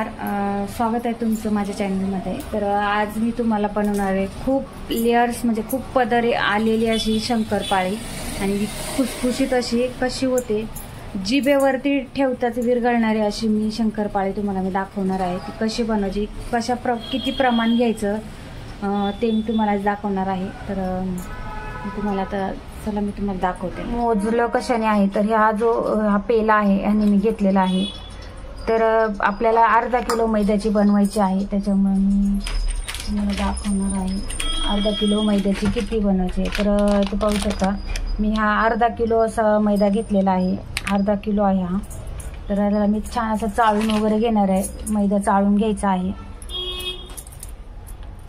नमस्कार, स्वागत आहे तुमचं माझ्या चॅनलमध्ये। तर आज मी तुम्हाला बनवणार आहे खूप लेयर्स म्हणजे खूप पदरे आलेली अशी शंकरपाळी आणि खुसखुशीत अशी कशी होते जिभेवरती ठेवताच विरघळणारी अशी मी शंकरपाळी तुम्हाला मी दाखवणार आहे। ती कशी बनवायची, किती प्रमाण घ्यायचं ते मी तुम्हाला दाखवणार आहे। तर तुम्हाला आता चला मी तुम्हाला दाखवते मोजलं कशाने आहे। तर हा पेला आहे आणि मी घेतलेला आहे। तर आपल्याला अर्धा किलो मैद्याची बनवायची आहे, त्याच्यामुळे मी तुम्हाला दाखवणार आहे अर्धा किलो मैद्याची किती बनवायची। तर ते पाहू शकता मी हा अर्धा किलो असा मैदा घेतलेला आहे, अर्धा किलो आहे हा। तर याला मी छान असं चाळून वगैरे घेणार आहे, मैदा चाळून घ्यायचा आहे।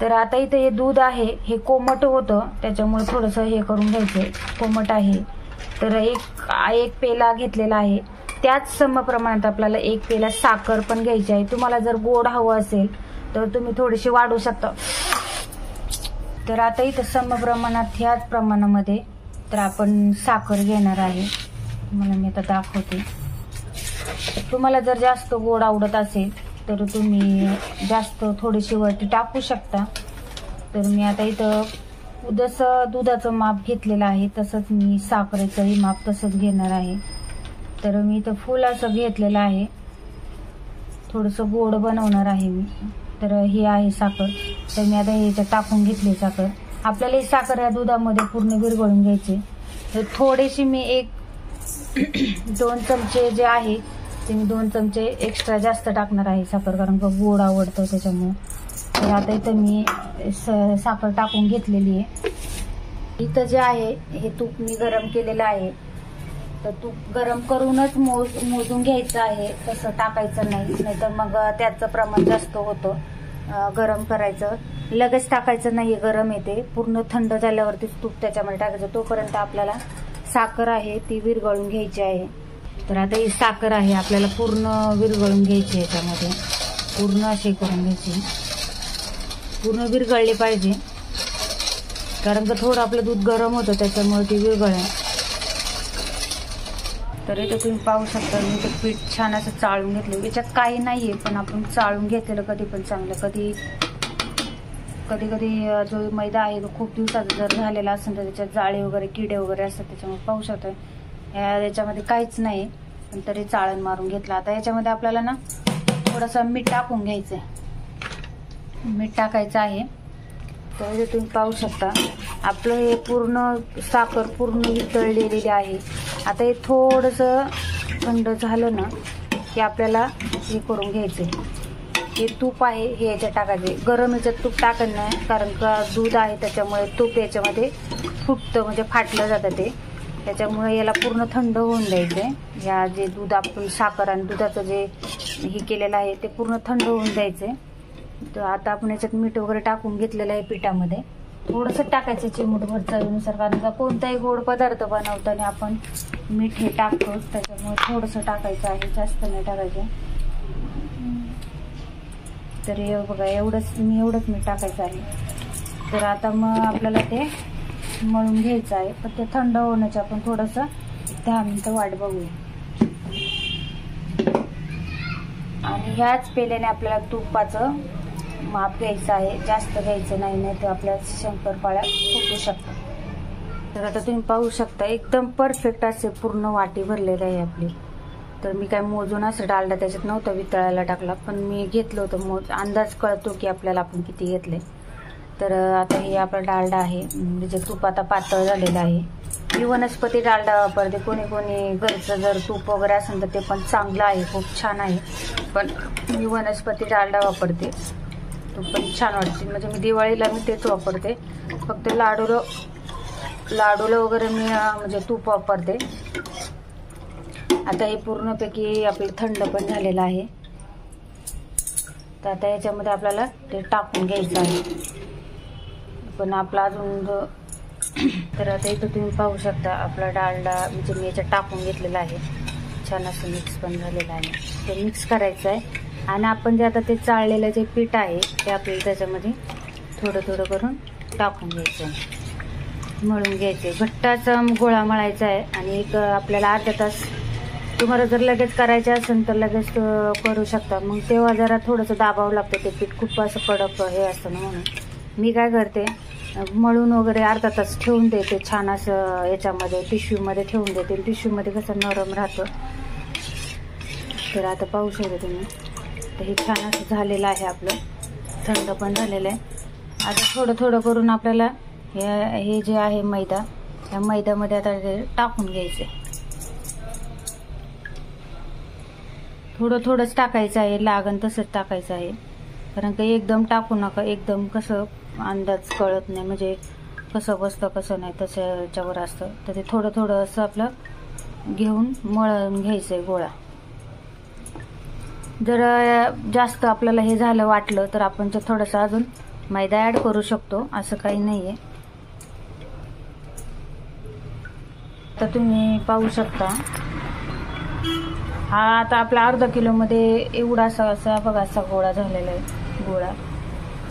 तर आता इथे हे दूध आहे, हे कोमट होतं त्याच्यामुळे थोडंसं हे करून घ्यायचं, कोमट आहे। तर एक पेला घेतलेला आहे, त्याच समप्रमाणात आपल्याला एक पेला साखर पण घ्यायची आहे। तुम्हाला जर गोड हवं असेल तर तुम्ही थोडीशी वाढवू शकता। तर आता इथं समप्रमाणात ह्याच प्रमाणामध्ये तर आपण साखर घेणार आहे, तुम्हाला मी आता दाखवते। तुम्हाला जर जास्त गोड आवडत असेल तर तुम्ही जास्त थोडीशी वरती टाकू शकता। तर मी आता इथं जसं दुधाचं माप घेतलेलं आहे तसंच मी साखरेचंही माप तसंच घेणार आहे। तर मी इथं फुल असं घेतलेलं आहे, थोडंसं गोड बनवणार आहे मी। तर ही आहे साखर, तर मी आता ह्याच्यात टाकून घेतली साखर। आपल्याला ही साखर या दुधामध्ये पूर्ण विरघळून घ्यायची। तर थोडीशी मी 1-2 चमचे जे आहे ते मी 2 चमचे एक्स्ट्रा जास्त टाकणार आहे साखर, कारण का गोड आवडतं त्याच्यामुळे। तर आता इथं मी साखर टाकून घेतलेली आहे। इथं जे आहे हे तूप मी गरम केलेलं आहे, तर तूप गरम करूनच मोजून घ्यायचं आहे, तसं टाकायचं नाही तर मग त्याचं प्रमाण जास्त होतं। गरम करायचं, लगेच टाकायचं नाही, गरम येते। पूर्ण थंड झाल्यावरती तूप त्याच्यामध्ये टाकायचं, तोपर्यंत आपल्याला साखर आहे ती विरघळून घ्यायची आहे। तर आता ही साखर आहे आपल्याला पूर्ण विरघळून घ्यायची, याच्यामध्ये पूर्ण अशी करून घ्यायची, पूर्ण विरघळली पाहिजे, कारण का थोडं आपलं दूध गरम होतं त्याच्यामुळे ती विरघळेल। तर इथे तुम्ही पाहू शकता मी ते पीठ छान असं चाळून घेतलं, याच्यात काही नाहीये पण आपण चाळून घेतलेलं कधी पण चांगलं। कधी जो मैदा आहे तो खूप दिवसाचा जर झालेला असेल तर त्याच्यात जाळे वगैरे किडे वगैरे असतात, त्याच्यामुळे पाहू शकता याच्यामध्ये काहीच नाही पण तरी चाळण मारून घेतलं। आता याच्यामध्ये आपल्याला ना थोडंसं मीठ टाकून घ्यायचंय, मीठ टाकायचं आहे। तर इथे तुम्ही पाहू शकता आपलं हे पूर्ण साखर पूर्ण वितळलेली आहे। आता हे थोडंसं थंड झालं ना की आपल्याला हे करून घ्यायचंय, हे तूप आहे हे याच्यात टाकायचे। गरम याच्यात तूप टाकायचं नाही, कारण का दूध आहे त्याच्यामुळे तूप याच्यामध्ये फुटतं म्हणजे फाटलं जातं ते, त्याच्यामुळे याला पूर्ण थंड होऊन द्यायचंय। या जे दूध आपण साखर आणि दुधाचं जे हे केलेलं आहे ते पूर्ण थंड होऊन द्यायचंय। तर आता आपण याच्यात मीठ वगैरे टाकून घेतलेलं आहे पिठामध्ये, थोडंसं टाकायचं चिमूटभर चवीनुसार, कारण का कोणताही गोड पदार्थ बनवताना आपण मीठ हे टाकतोच, त्याच्यामुळे थोडंसं टाकायचं आहे, जास्त नाही टाकायचं। तर हे बघा एवढंच मीठ टाकायचं आहे। तर आता मग आपल्याला ते मळून घ्यायचं आहे, पण ते थंड होण्याचं आपण थोडंसं 10 मिनिटं वाट बघूया। आणि ह्याच पेल्याने आपल्याला तुपाचं माप घ्यायचं आहे, जास्त घ्यायचं नाही तर आपल्या शंकरपाळ्या फुटू शकतात। तर आता तुम्ही पाहू शकता एकदम परफेक्ट असे पूर्ण वाटी भरलेली आहे आपली। तर मी काय मोजून असं डालडा त्याच्यात नव्हता वितळायला टाकला, पण मी घेतलं होतं अंदाज कळतो की आपल्याला आपण किती घेतले। तर आता हे आपला डालडा आहे, म्हणजे तूप आता पातळ झालेलं आहे। मी वनस्पती डालडा वापरते, कोणी घरचं जर तूप वगैरे असेल तर ते पण चांगलं आहे, खूप छान आहे, पण मी वनस्पती डालडा वापरते, तूप पण छान वाटते। म्हणजे मी दिवाळीला मी तेच वापरते, फक्त लाडूला वगैरे मी म्हणजे तूप वापरते। आता हे पूर्णपैकी आपलं थंड पण झालेलं आहे, तर आता याच्यामध्ये आपल्याला ते टाकून घ्यायचं आहे, पण आपला अजून तर आता इथं तुम्ही पाहू शकता आपला डालडा म्हणजे मी याच्यात टाकून घेतलेला आहे, छान असं मिक्स पण झालेलं आहे। ते मिक्स करायचं आहे आणि आपण जे आता ते चाळलेलं जे पीठ आहे ते आपल्याला त्याच्यामध्ये थोडं थोडं करून टाकून घ्यायचं आहे, मळून घ्यायचे। घट्टाचा गोळा मळायचा आहे आणि एक आपल्याला अर्धा तास तुम्हाला जर लगेच करायचं असेल तर लगेच करू शकता. मग तेव्हा जरा थोडंसं दाबावं लागतं, ते पीठ खूप असं कडक हे असतं ना. म्हणून मी काय करते, मळून वगैरे अर्धा तास ठेवून देते छान असं याच्यामध्ये टिश्यूमध्ये ठेवून देते. टिश्यूमध्ये कसं नरम राहतं. तर आता पाहू शकता तुम्ही, तर हे छान असं झालेलं आहे आपलं, थंड पण झालेलं आहे. आता थोडं थोडं करून आपल्याला हे जे आहे मैदा, या मैद्यामध्ये आता ते टाकून घ्यायचं. थोडं थोडंच टाकायचं आहे, लागण तसंच टाकायचं आहे. कारण का एकदम टाकू नका, एकदम कसं अंदाज कळत नाही, म्हणजे कसं बसतं कसं नाही त्याच्यावर असतं. तर ते थोडं थोडं असं आपलं घेऊन मळून घ्यायचं आहे गोळा. जर जास्त आपल्याला हे झालं वाटलं तर आपण थोडंसं अजून मैदा ॲड करू शकतो, असं काही नाही आहे. तर तुम्ही पाहू शकता, हा आता आपला अर्धा किलोमध्ये एवढा असा बघा असा गोळा झालेला आहे गोळा.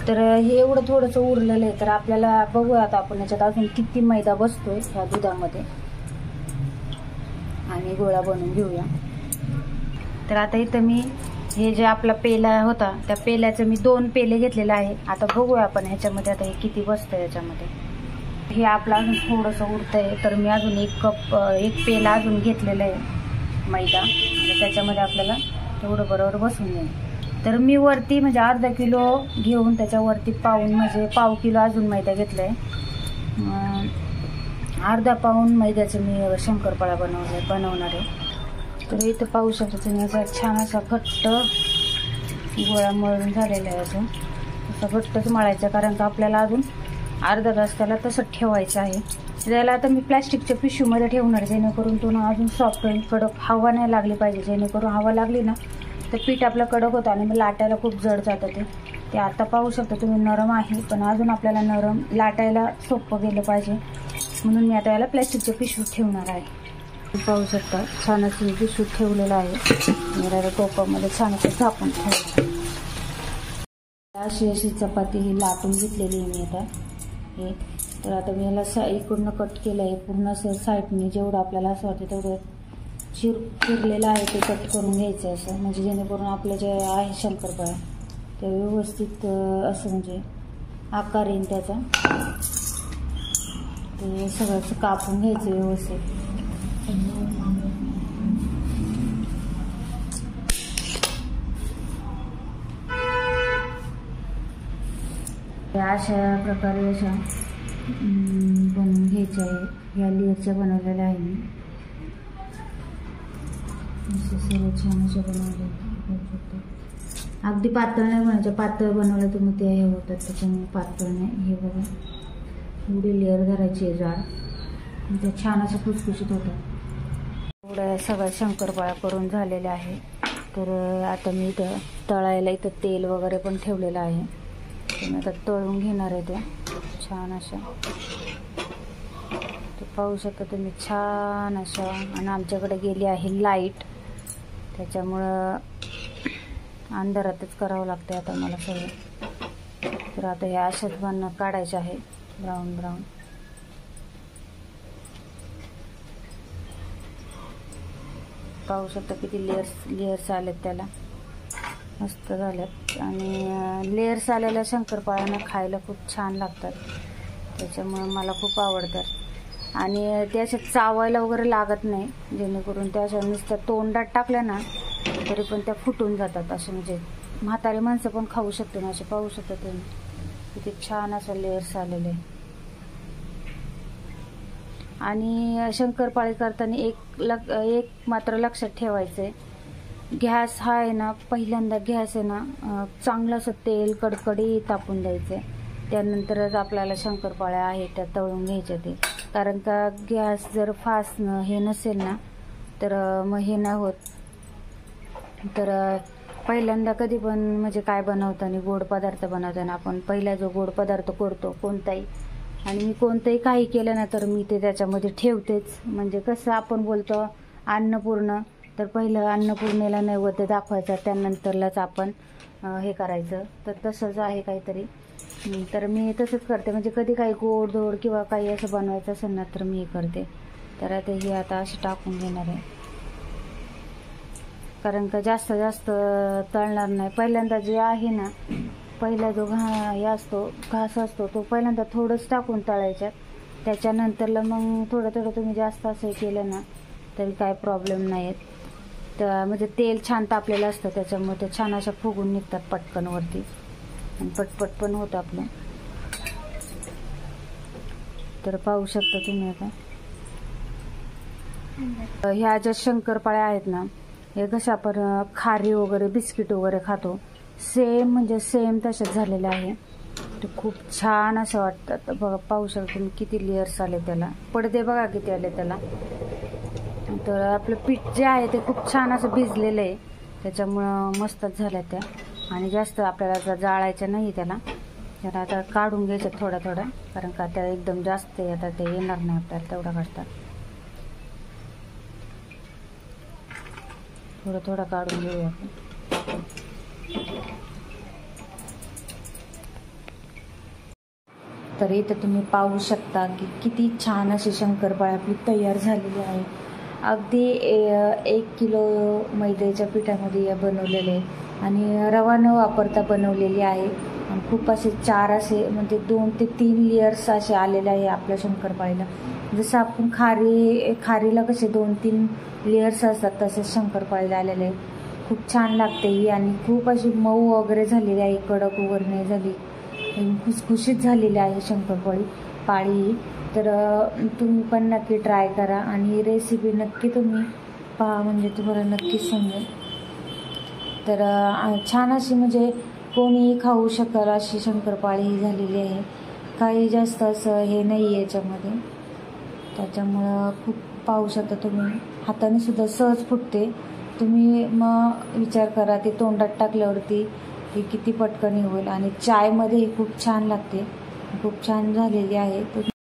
तर हे एवढं थोडंसं उरलेलं आहे. तर आपल्याला बघूया आता आपण याच्यात अजून किती मैदा बसतोय ह्या दुधामध्ये, आणि गोळा बनवून घेऊया. तर आता इथं मी हे जे आपला पेला होता, त्या पेल्याचं मी 2 पेले घेतलेले आहे. आता बघूया आपण ह्याच्यामध्ये आता हे किती बसतं याच्यामध्ये. हे आपलं अजून थोडंसं उरतंय, तर मी अजून 1 पेला अजून घेतलेला आहे मैदा. त्याच्यामध्ये आपल्याला तेवढं बरोबर बसून येईल. तर मी वरती म्हणजे अर्धा किलो घेऊन त्याच्यावरती पाऊन म्हणजे पाव किलो अजून मैदा घेतला आहे. अर्धा पाऊन मैद्याचं मी शंकरपाळा बनवणार आहे. तर इथं पाहू शकता तुम्ही, असा छान असा घट्ट गोळा मळून झालेला आहे. अजून असं घट्टच मळायचं, कारण का आपल्याला अजून अर्धा तास त्याला तसंच ठेवायचं आहे. त्याला आता मी प्लॅस्टिकच्या पिशवीमध्ये ठेवणार, जेणेकरून तो ना अजून सॉफ्ट होईल. कडक हवा नाही लागली पाहिजे, जेणेकरून हवा लागली ना तर पीठ आपलं कडक होतं आणि मग लाटायला खूप जड जातं ते. आता पाहू शकता तुम्ही नरम आहे, पण अजून आपल्याला नरम लाटायला सोपं गेलं पाहिजे, म्हणून मी आता याला प्लॅस्टिकच्या पिशवीत ठेवणार आहे. पाहू शकता छान असं पिशवीत ठेवलेलं आहे. मी टोपामध्ये छान असं झाकून ठेवलं. अशी चपाती ही लाटून घेतलेली मी आता हे. तर आता मी याला इकडनं कट केलं आहे पूर्ण असं साईडने, जेवढं आपल्याला असं वाटतं तेवढं चिरलेलं आहे ते कट करून घ्यायचं असं, म्हणजे जेणेकरून आपलं जे आहे शंकरपाळा ते व्यवस्थित असं म्हणजे आकार येईल त्याचा. ते सगळं कापून घ्यायचं व्यवस्थित. अशा प्रकारे अशा बनवून घ्यायच्या आहे. या लेअरच्या बनवलेल्या आहे मी, सर्व छान अशा बनवले. अगदी पातळ नाही बनायचं, पातळ बनवलं तर मग ते हे होतात, त्याच्यामुळे पातळ नाही. हे बघा एवढी लेअर धरायची आहे जाड, म्हणजे छान असं खुसखुशीत होतं. एवढ्या सगळ्या शंकरपाळ्या करून झालेल्या आहे. तर आता मी इथं तळायला इथं तेल वगैरे पण ठेवलेलं आहे. तर मी आता तळून घेणार आहे ते छान अशा. ते पाहू शकता तुम्ही छान अशा. आणि आमच्याकडे गेली आहे लाईट, त्याच्यामुळं अंधारातच करावं लागतं आता मला सगळं. तर आता हे अशाच बनणं काढायचे आहे ब्राऊन ब्राऊन. पाहू शकता किती लेयर्स आलेत त्याला, मस्त झाल्यात. आणि लेयर्स आलेल्या शंकरपाळ्यांना खायला खूप छान लागतात, त्याच्यामुळे मला खूप आवडतात. आणि त्या अशा चावायला वगैरे लागत नाही, जेणेकरून त्या अशा नुसत्या तोंडात टाकल्या ना तरी पण त्या फुटून जातात. असे म्हणजे म्हातारी माणसं पण खाऊ शकते ना. असे पाहू शकता तुम्ही किती छान असं लेयर्स आलेले. आणि शंकरपाळी करताना एक मात्र लक्षात ठेवायचं आहे, गॅस हा आहे ना, पहिल्यांदा गॅस आहे ना चांगलं असं तेल कडकडीत तापून द्यायचं आहे. त्यानंतरच आपल्याला शंकरपाळ्या आहेत त्या तळून घ्यायच्या ते. कारण का गॅस जर फास्ट हे नसेल ना तर मग हे नाही होत. तर पहिल्यांदा कधी पण म्हणजे काय बनवताना, गोड पदार्थ बनवताना आपण पहिला जो गोड पदार्थ करतो कोणताही, आणि मी कोणतंही काही केलं ना तर मी ते त्याच्यामध्ये ठेवतेच. म्हणजे कसं आपण बोलतो अन्नपूर्ण, तर पहिलं अन्नपूर्णेला नैवेद्य दाखवायचा, त्यानंतरलाच आपण हे करायचं. तर तसंच आहे काहीतरी. तर मी तसंच करते, म्हणजे कधी काही गोड धोड किंवा काही असं बनवायचं असेल ना तर मी हे करते. तर आता हे आता अशी टाकून घेणार आहे. कारण का जास्त तळणार नाही. पहिल्यांदा जे आहे ना, पहिला जो घास असतो तो पहिल्यांदा थोडंच टाकून तळायच्यात. त्याच्यानंतरला मग थोडं तुम्ही जास्त असं केलं ना तरी काय प्रॉब्लेम नाही आहेत. तर म्हणजे तेल छान तापलेलं असतं, त्याच्यामुळे ते छान अशा फुगून निघतात पटकन वरती आणि पटपट पण होतं आपलं. तर पाहू शकता तुम्ही आता ह्या ज्या शंकरपाळ्या आहेत ना, हे कसं आपण खारी वगैरे बिस्किट वगैरे खातो, सेम म्हणजे सेम तसेच झालेले आहे. ते खूप छान असं वाटतं. तर बघा, पाहू शकता तुम्ही किती लेयर्स आले त्याला, पडदे बघा किती आले त्याला. तर आपलं पीठ जे आहे ते खूप छान असं भिजलेलं आहे, त्याच्यामुळं मस्तच झाल्या त्या. आणि जास्त आपल्याला जाळायचं नाही त्याला. तर आता काढून घ्यायचं थोडा कारण का त्या एकदम जास्त आता ते येणार नाही आपल्याला तेवढा काढता. थोडं काढून घेऊया आपण. तर इथं तुम्ही पाहू शकता की किती छान अशी शंकरपाळी आपली तयार झालेली आहे. अगदी 1 किलो मैद्याच्या पिठामध्ये या बनवलेले आणि रवा न वापरता बनवलेली आहे. आणि खूप असे 4 असे म्हणजे 2 ते 3 लेयर्स असे आलेले आहे आपल्या शंकरपाळीला. जसं आपण खारीला कसे 2-3 लेयर्स असतात, तसेच शंकरपाळीला आलेले आहे. खूप छान लागते ही आणि खूप अशी मऊ वगैरे झालेली आहे, कडक वगैरे नाही झाली, खुसखुशीत झालेली आहे शंकरपाळी. तर तुम्ही पण नक्की ट्राय करा आणि रेसिपी नक्की तुम्ही पहा, म्हणजे तुम्हाला नक्कीच समजेल. तर छान अशी म्हणजे कोणीही खाऊ शकेल अशी शंकरपाळी ही झालेली आहे. काही जास्त असं हे नाही आहे याच्यामध्ये, त्याच्यामुळं खूप पाहू शकता तुम्ही, हाताने सुद्धा सहज फुटते. तुम्ही मग विचार करा ते तोंडात टाकल्यावरती हे किती पटकन होईल. आणि चायमध्ये खूप छान लागते, खूप छान झालेली आहे.